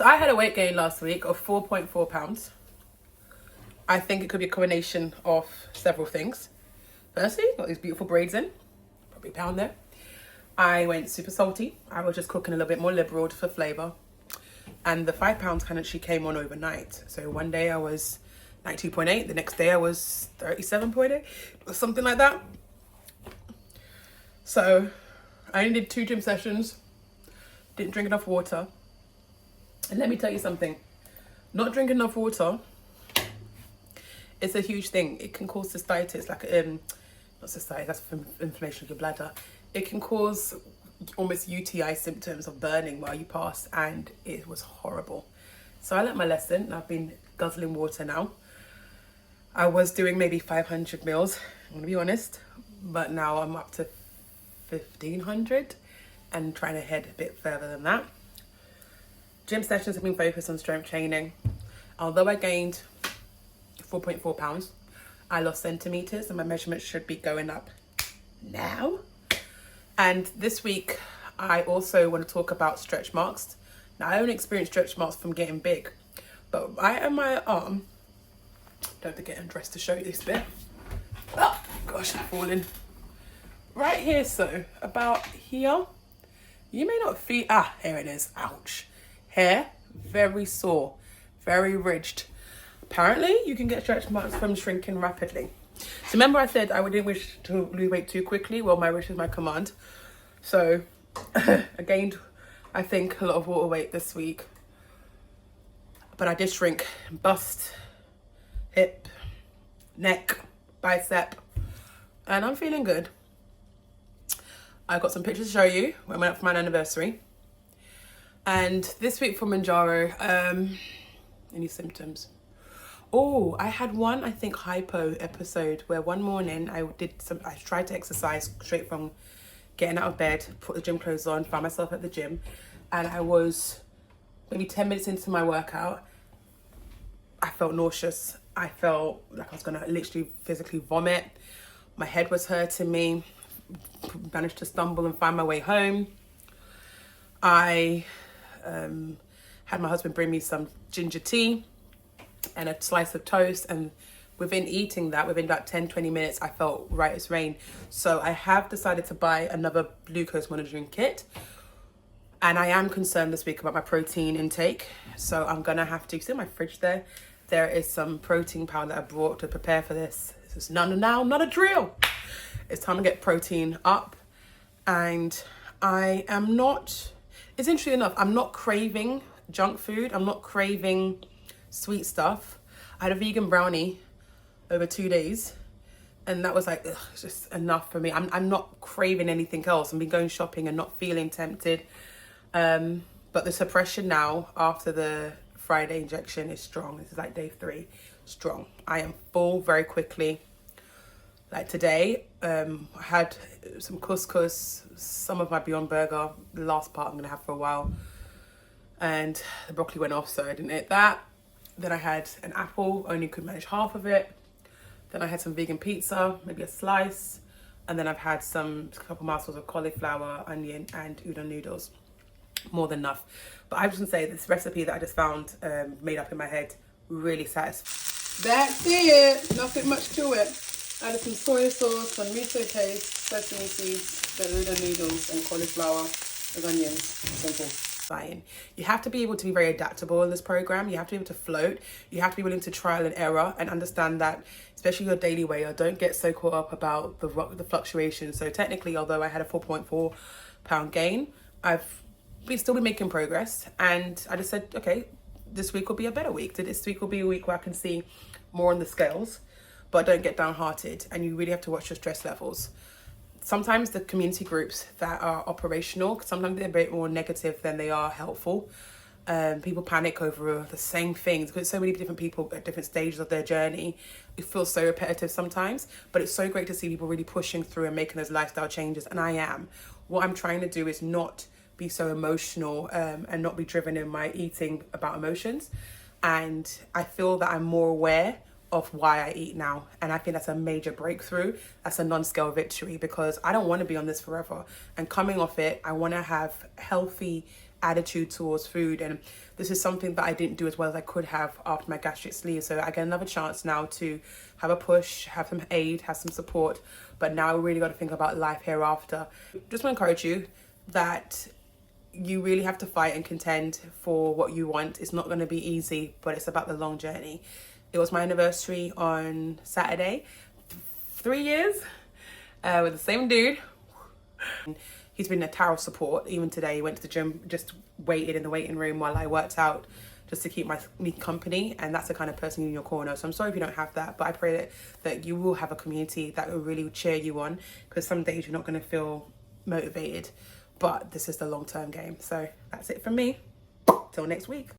So I had a weight gain last week of 4.4 pounds. I think it could be a combination of several things. Firstly, got these beautiful braids in, probably a pound there. I went super salty. I was just cooking a little bit more liberal for flavour. And the 5 pounds kind of she came on overnight. So one day I was 92.8, the next day I was 37.8 or something like that. So I only did 2 gym sessions, didn't drink enough water. And let me tell you something, not drinking enough water is a huge thing. It can cause cystitis, like not cystitis, that's inflammation of your bladder. It can cause almost UTI symptoms of burning while you pass, and it was horrible. So I learnt my lesson, and I've been guzzling water now. I was doing maybe 500 mils, I'm gonna be honest, but now I'm up to 1500 and trying to head a bit further than that. Gym sessions have been focused on strength training. Although I gained 4.4 pounds, I lost centimeters, and my measurements should be going up now. And this week, I also want to talk about stretch marks. Now, I only experienced stretch marks from getting big, but right on my arm, don't forget I'm dressed to show you this bit. Oh, gosh, I'm falling. Right here, so about here, you may not feel, here it is, ouch. Hair, very sore, very ridged. Apparently, you can get stretch marks from shrinking rapidly. So remember I said I didn't wish to lose weight too quickly? Well, my wish is my command. So I gained, I think, a lot of water weight this week. But I did shrink bust, hip, neck, bicep, and I'm feeling good. I got some pictures to show you when I went up for my anniversary. And this week for Mounjaro, any symptoms? Oh, I had one, I think, hypo episode where one morning I tried to exercise straight from getting out of bed, put the gym clothes on, found myself at the gym, and I was maybe 10 minutes into my workout. I felt nauseous. I felt like I was gonna literally physically vomit. My head was hurting me. Managed to stumble and find my way home. I had my husband bring me some ginger tea and a slice of toast, and within eating that, within about 10-20 minutes, I felt right as rain. So I have decided to buy another glucose monitoring kit, and I am concerned this week about my protein intake. So I'm gonna have to, see in my fridge there is some protein powder that I brought to prepare for this. This is not a drill. It's time to get protein up, and I am not, it's interesting enough, I'm not craving junk food. I'm not craving sweet stuff. I had a vegan brownie over 2 days, and that was like, it's just enough for me. I'm not craving anything else. I've been going shopping and not feeling tempted. But the suppression now after the Friday injection is strong. This is like day 3, strong. I am full very quickly. Like today, I had some couscous, some of my Beyond Burger, the last part I'm gonna have for a while. And the broccoli went off, so I didn't eat that. Then I had an apple, only could manage half of it. Then I had some vegan pizza, maybe a slice. And then I've had a couple mouthfuls of cauliflower, onion, and udon noodles. More than enough. But I was gonna say, this recipe that I just found, made up in my head, really satisfying. That's it, nothing much to it. Added some soy sauce, some miso paste, sesame seeds, the udon noodles, and cauliflower with onions. Simple. You have to be able to be very adaptable in this program. You have to be able to float. You have to be willing to trial and error and understand that, especially your daily weigher, don't get so caught up about the fluctuations. So technically, although I had a 4.4 pound gain, I've still been making progress. And I just said, okay, this week will be a better week. This week will be a week where I can see more on the scales, but don't get downhearted. And you really have to watch your stress levels. Sometimes the community groups that are operational, sometimes they're a bit more negative than they are helpful. People panic over the same things because so many different people at different stages of their journey. It feels so repetitive sometimes, but it's so great to see people really pushing through and making those lifestyle changes. And I am. What I'm trying to do is not be so emotional and not be driven in my eating about emotions. And I feel that I'm more aware of why I eat now. And I think that's a major breakthrough. That's a non-scale victory because I don't want to be on this forever. And coming off it, I want to have healthy attitude towards food, and this is something that I didn't do as well as I could have after my gastric sleeve. So I get another chance now to have a push, have some aid, have some support, but now I really got to think about life hereafter. Just want to encourage you that you really have to fight and contend for what you want. It's not going to be easy, but it's about the long journey. It was my anniversary on Saturday, 3 years with the same dude. He's been a tower of support. Even today, he went to the gym, just waited in the waiting room while I worked out, just to keep me company. And that's the kind of person in your corner. So I'm sorry if you don't have that, but I pray that you will have a community that will really cheer you on, because some days you're not going to feel motivated, but this is the long-term game. So that's it from me. Till next week.